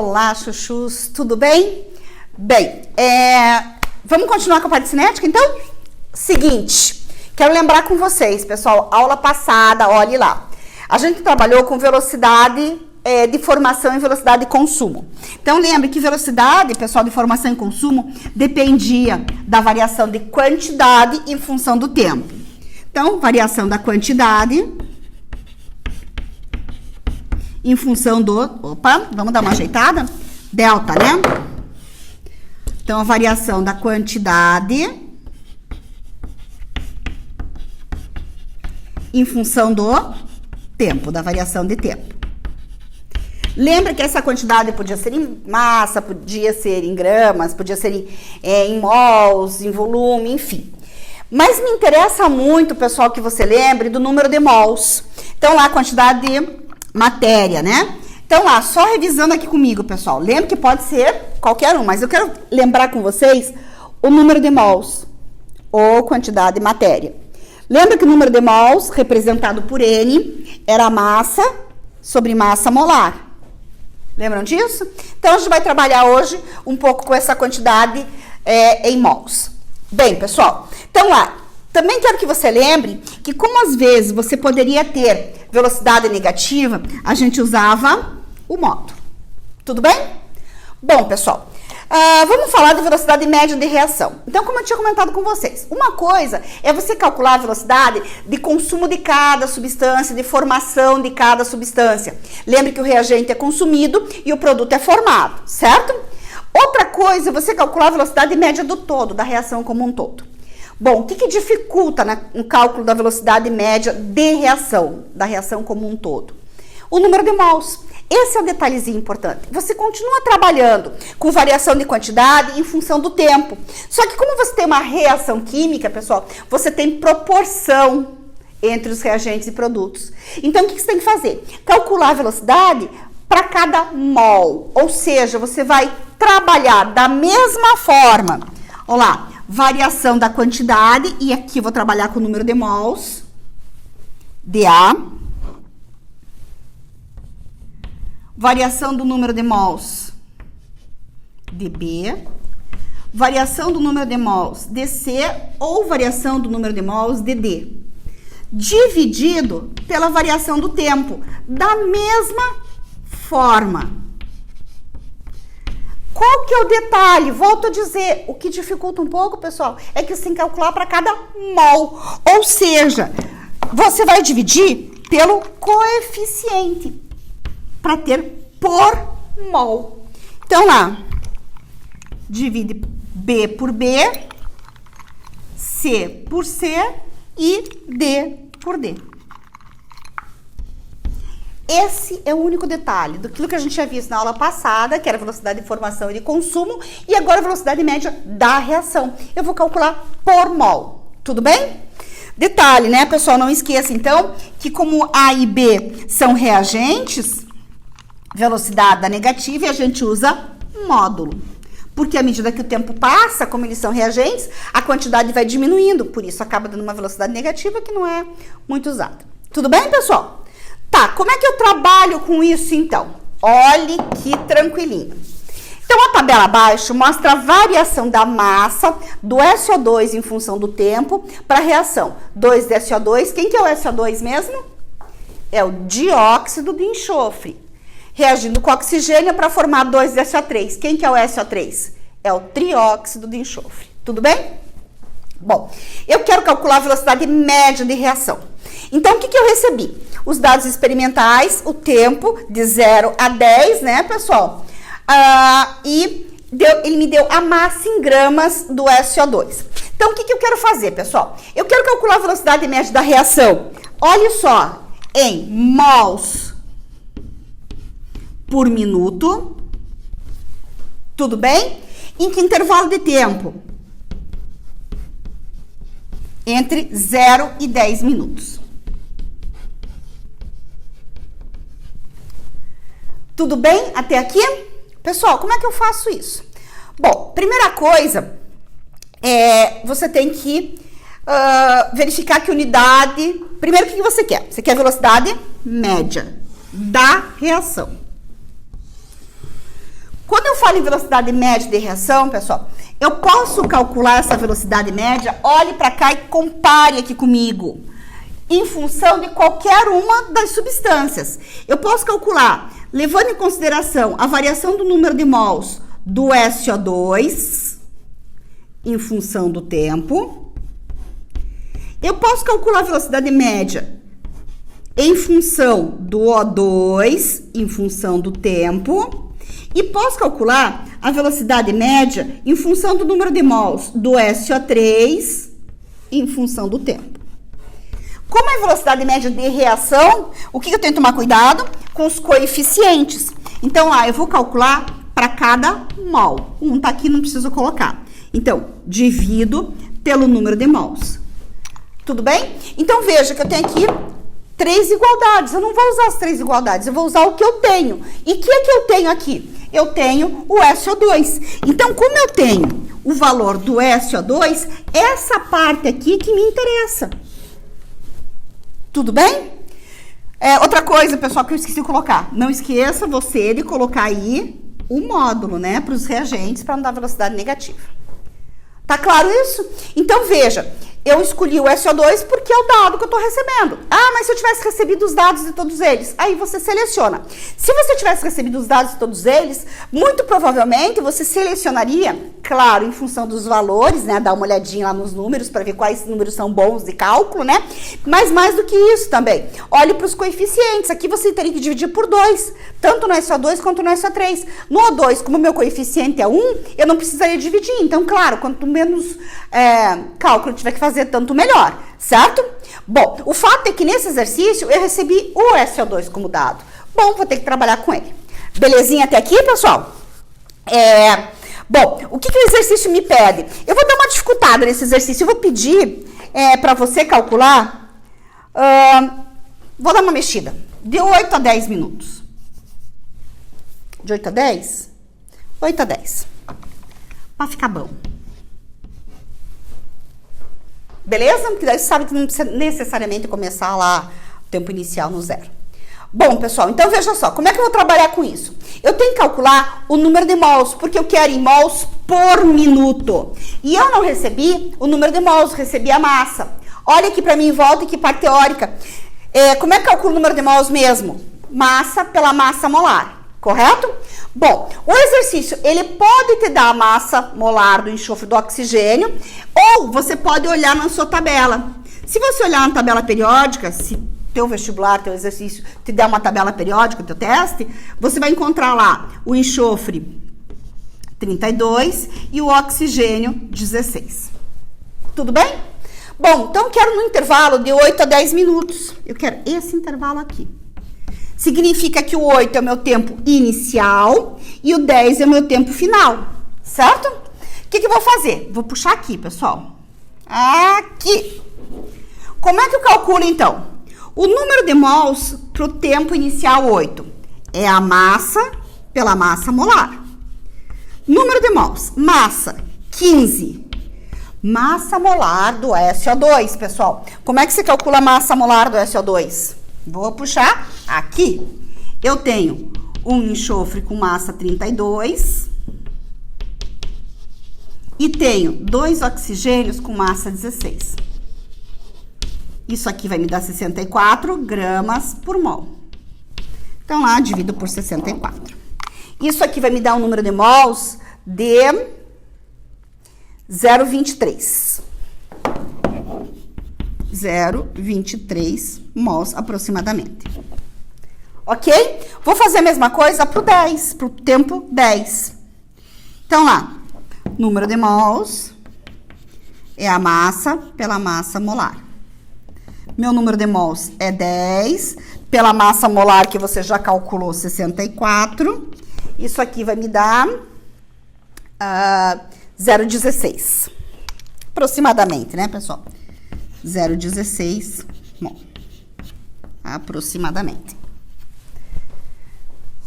Olá, chuchus, tudo bem? Bem, vamos continuar com a parte cinética, então? Seguinte, quero lembrar com vocês, pessoal, aula passada, olhe lá. A gente trabalhou com velocidade de formação e velocidade de consumo. Então, lembre que velocidade, pessoal, de formação e consumo dependia da variação de quantidade em função do tempo. Então, variação da quantidade em função do... Opa, vamos dar uma ajeitada? Delta, né? Então, a variação da quantidade em função do tempo, da variação de tempo. Lembra que essa quantidade podia ser em massa, podia ser em gramas, podia ser em mols, em volume, enfim. Mas me interessa muito, pessoal, que você lembre do número de mols. Então, lá, a quantidade de matéria, né? Então, lá, só revisando aqui comigo, pessoal. Lembra que pode ser qualquer um, mas eu quero lembrar com vocês o número de mols, ou quantidade de matéria. Lembra que o número de mols, representado por N, era a massa sobre massa molar. Lembram disso? Então, a gente vai trabalhar hoje um pouco com essa quantidade em mols. Bem, pessoal, então lá, também quero que você lembre que como às vezes você poderia ter velocidade negativa, a gente usava o módulo. Tudo bem? Bom, pessoal, vamos falar de velocidade média de reação. Então, como eu tinha comentado com vocês, uma coisa é você calcular a velocidade de consumo de cada substância, de formação de cada substância. Lembre que o reagente é consumido e o produto é formado, certo? Outra coisa é você calcular a velocidade média do todo, da reação como um todo. Bom, o que dificulta no cálculo da velocidade média de reação, da reação como um todo? O número de mols. Esse é um detalhezinho importante. Você continua trabalhando com variação de quantidade em função do tempo. Só que como você tem uma reação química, pessoal, você tem proporção entre os reagentes e produtos. Então, o que você tem que fazer? Calcular a velocidade para cada mol. Ou seja, você vai trabalhar da mesma forma. Olha lá, variação da quantidade, e aqui eu vou trabalhar com o número de mols, dA. Variação do número de mols, dB. Variação do número de mols, dC, ou variação do número de mols, dD. Dividido pela variação do tempo, da mesma forma. Qual que é o detalhe? Volto a dizer, o que dificulta um pouco, pessoal, é que você tem que calcular para cada mol. Ou seja, você vai dividir pelo coeficiente, para ter por mol. Então, lá, divide B por B, C por C e D por D. Esse é o único detalhe daquilo que a gente já visto na aula passada, que era a velocidade de formação e de consumo, e agora a velocidade média da reação. Eu vou calcular por mol. Tudo bem? Detalhe, né, pessoal? Não esqueça, então, que como A e B são reagentes, velocidade da negativa, e a gente usa módulo. Porque à medida que o tempo passa, como eles são reagentes, a quantidade vai diminuindo. Por isso, acaba dando uma velocidade negativa que não é muito usada. Tudo bem, pessoal? Tá, como é que eu trabalho com isso, então? Olhe que tranquilinho. Então, a tabela abaixo mostra a variação da massa do SO2 em função do tempo para a reação 2-SO2. Quem que é o SO2 mesmo? É o dióxido de enxofre. Reagindo com oxigênio para formar 2-SO3. Quem que é o SO3? É o trióxido de enxofre. Tudo bem? Bom, eu quero calcular a velocidade média de reação. Então, o que eu recebi? Os dados experimentais, o tempo de 0 a 10, né, pessoal? Ele me deu a massa em gramas do SO2. Então, o que eu quero fazer, pessoal? Eu quero calcular a velocidade média da reação. Olha só, em mols por minuto. Tudo bem? Em que intervalo de tempo? Entre 0 e 10 minutos. Tudo bem até aqui? Pessoal, como é que eu faço isso? Bom, primeira coisa, você tem que verificar que unidade... Primeiro, o que você quer? Você quer velocidade média da reação. Quando eu falo em velocidade média de reação, pessoal, eu posso calcular essa velocidade média, olhe para cá e compare aqui comigo, em função de qualquer uma das substâncias. Eu posso calcular, levando em consideração a variação do número de mols do SO2, em função do tempo. Eu posso calcular a velocidade média em função do O2, em função do tempo. E posso calcular a velocidade média em função do número de mols do SO3 em função do tempo. Como é a velocidade média de reação, o que eu tenho que tomar cuidado? Com os coeficientes. Então, lá, eu vou calcular para cada mol. Um tá aqui, não preciso colocar. Então, divido pelo número de mols. Tudo bem? Então, veja que eu tenho aqui 3 igualdades. Eu não vou usar as 3 igualdades, eu vou usar o que eu tenho. E o que é que eu tenho aqui? Eu tenho o SO2. Então, como eu tenho o valor do SO2, essa parte aqui que me interessa. Tudo bem? Outra coisa, pessoal, que eu esqueci de colocar. Não esqueça você de colocar aí o módulo, né? Para os reagentes, para não dar velocidade negativa. Tá claro isso? Então, veja. Eu escolhi o SO2 porque é o dado que eu estou recebendo. Ah, mas se eu tivesse recebido os dados de todos eles, aí você seleciona. Se você tivesse recebido os dados de todos eles, muito provavelmente você selecionaria, claro, em função dos valores, né? Dar uma olhadinha lá nos números para ver quais números são bons de cálculo, né? Mas mais do que isso também, olhe para os coeficientes. Aqui você teria que dividir por 2, tanto no SO2 quanto no SO3. No O2, como o meu coeficiente é 1, eu não precisaria dividir. Então, claro, quanto menos cálculo eu tiver que fazer, tanto melhor, certo? Bom, o fato é que nesse exercício eu recebi o SO2 como dado. Bom, vou ter que trabalhar com ele. Belezinha até aqui, pessoal? Bom, o que o exercício me pede? Eu vou dar uma dificultada nesse exercício. Eu vou pedir para você calcular, vou dar uma mexida, de 8 a 10 minutos. De 8 a 10? 8 a 10. Pra ficar bom. Beleza? Porque daí você sabe que não precisa necessariamente começar lá o tempo inicial no 0. Bom, pessoal, então veja só, como é que eu vou trabalhar com isso? Eu tenho que calcular o número de mols, porque eu quero em mols por minuto. E eu não recebi o número de mols, recebi a massa. Olha aqui para mim em volta, que parte teórica. Como é que eu calculo o número de mols mesmo? Massa pela massa molar. Correto? Bom, o exercício, ele pode te dar a massa molar do enxofre do oxigênio, ou você pode olhar na sua tabela. Se você olhar na tabela periódica, se teu vestibular, teu exercício te der uma tabela periódica, teu teste, você vai encontrar lá o enxofre 32 e o oxigênio 16. Tudo bem? Bom, então eu quero no intervalo de 8 a 10 minutos. Eu quero esse intervalo aqui. Significa que o 8 é o meu tempo inicial e o 10 é o meu tempo final, certo? O que eu vou fazer? Vou puxar aqui, pessoal. Aqui. Como é que eu calculo, então? O número de mols para o tempo inicial 8 é a massa pela massa molar. Número de mols, massa 15. Massa molar do SO2, pessoal. Como é que você calcula a massa molar do SO2? Vou puxar aqui. Eu tenho um enxofre com massa 32 e tenho 2 oxigênios com massa 16. Isso aqui vai me dar 64 gramas por mol. Então, lá, divido por 64. Isso aqui vai me dar um número de mols de 0,23. 0,23 mols aproximadamente. Ok? Vou fazer a mesma coisa para o 10, para o tempo 10. Então, lá, número de mols é a massa pela massa molar. Meu número de mols é 10, pela massa molar que você já calculou, 64. Isso aqui vai me dar 0,16. Aproximadamente, né, pessoal? 0,16 mol. Aproximadamente.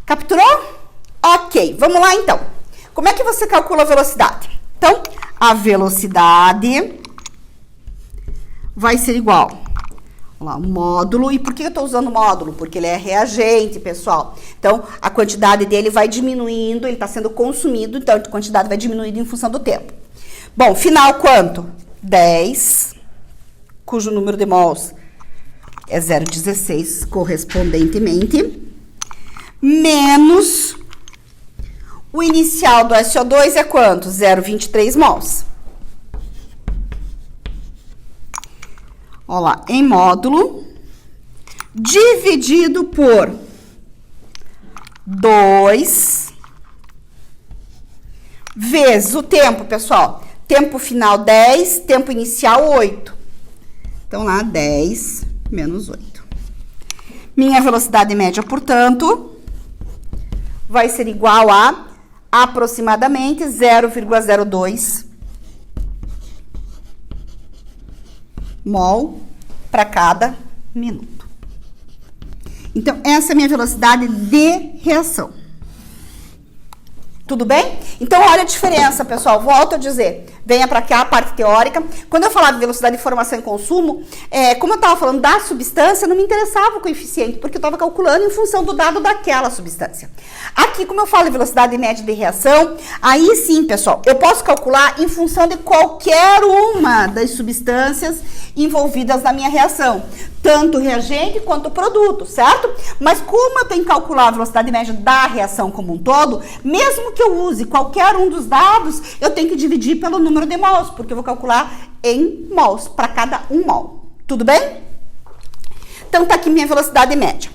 Capturou? Ok, vamos lá então. Como é que você calcula a velocidade? Então, a velocidade vai ser igual Olha lá, módulo. E por que eu estou usando módulo? Porque ele é reagente, pessoal. Então, a quantidade dele vai diminuindo, ele está sendo consumido, então a quantidade vai diminuindo em função do tempo. Bom, final quanto? 10, cujo número de mols é 0,16 correspondentemente, menos o inicial do SO2 é quanto? 0,23 mols. Olha lá, em módulo, dividido por 2 vezes o tempo, pessoal. Tempo final 10, tempo inicial 8. Então, lá, 10 menos 8. Minha velocidade média, portanto, vai ser igual a aproximadamente 0,02 mol para cada minuto. Então, essa é a minha velocidade de reação. Tudo bem? Então, olha a diferença, pessoal. Volto a dizer, venha para cá a parte teórica. Quando eu falava de velocidade de formação e consumo, como eu estava falando da substância, não me interessava o coeficiente, porque eu estava calculando em função do dado daquela substância. Aqui, como eu falo de velocidade média de reação, aí sim, pessoal, eu posso calcular em função de qualquer uma das substâncias envolvidas na minha reação, tanto o reagente quanto o produto, certo? Mas como eu tenho que calcular a velocidade média da reação como um todo, mesmo que eu use qualquer um dos dados, eu tenho que dividir pelo número de mols, porque eu vou calcular em mols, para cada 1 mol. Tudo bem? Então, tá aqui minha velocidade média.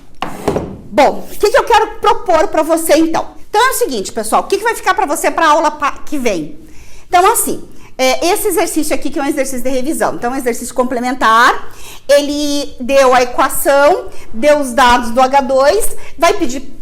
Bom, o que eu quero propor para você, então? Então, é o seguinte, pessoal, o que vai ficar para você para a aula que vem? Então, assim, esse exercício aqui que é um exercício de revisão, então é um exercício complementar, ele deu a equação, deu os dados do H2,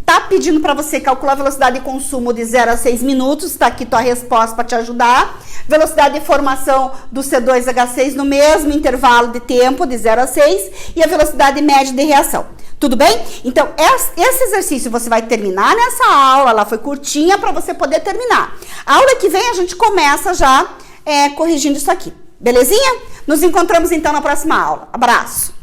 tá pedindo para você calcular a velocidade de consumo de 0 a 6 minutos, tá aqui tua resposta para te ajudar, velocidade de formação do C2H6 no mesmo intervalo de tempo, de 0 a 6, e a velocidade média de reação. Tudo bem? Então, esse exercício você vai terminar nessa aula, ela foi curtinha para você poder terminar. A aula que vem a gente começa já corrigindo isso aqui. Belezinha? Nos encontramos então na próxima aula. Abraço!